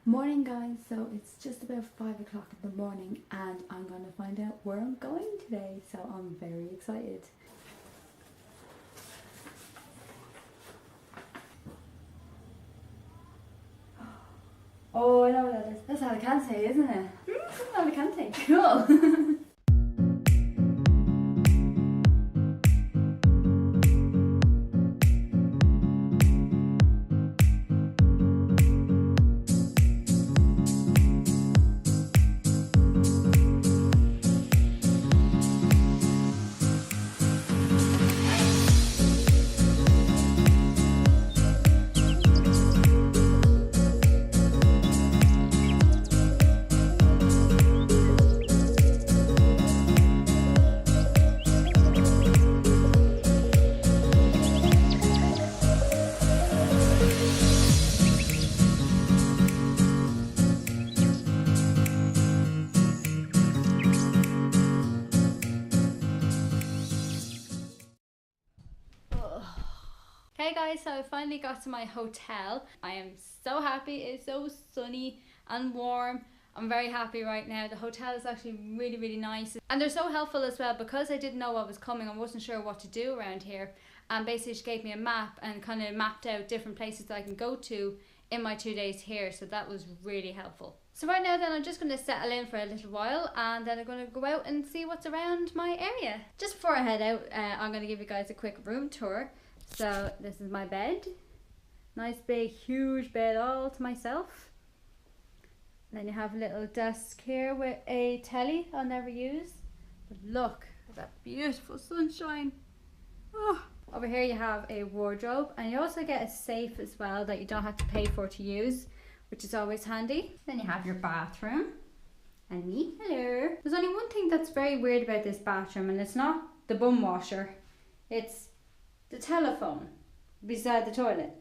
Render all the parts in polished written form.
Morning guys, so it's just about 5 o'clock in the morning and I'm going to find out where I'm going today, so I'm very excited. Oh, I know what that is. That's Alicante, isn't it? Alicante, cool. Hey guys, so I finally got to my hotel. I am so happy. It's so sunny and warm. I'm very happy right now. The hotel is actually really nice and they're so helpful as well, because I didn't know what was coming. I wasn't sure what to do around here, and basically just gave me a map and kind of mapped out different places that I can go to in my 2 days here, so that was really helpful. So right now then I'm just going to settle in for a little while and then I'm going to go out and see what's around my area. Just before I head out, I'm going to give you guys a quick room tour. So this is my bed, nice big huge bed all to myself. And then you have a little desk here with a telly I'll never use, but look at that beautiful sunshine. Oh. Over here you have a wardrobe, and you also get a safe as well that you don't have to pay for to use, which is always handy. Then you have your bathroom and me. Hello. There's only one thing that's very weird about this bathroom, and it's not the bum washer, it's the telephone beside the toilet.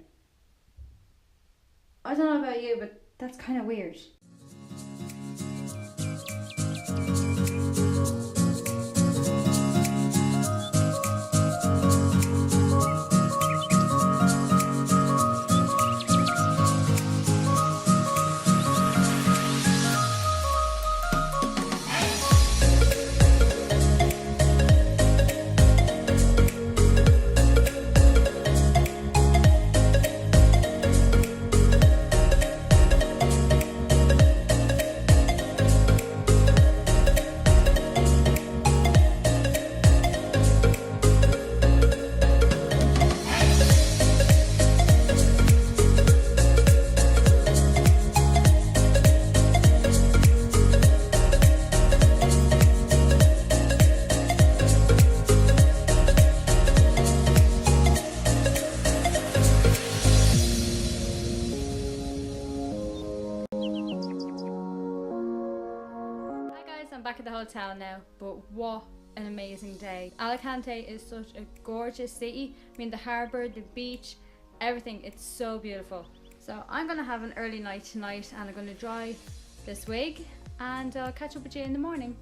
I don't know about you, but that's kind of weird. I'm back at the hotel now, but what an amazing day. Alicante is such a gorgeous city. I mean, the harbour, the beach, everything, it's so beautiful. So I'm gonna have an early night tonight and I'm gonna dry this wig, and I'll catch up with you in the morning.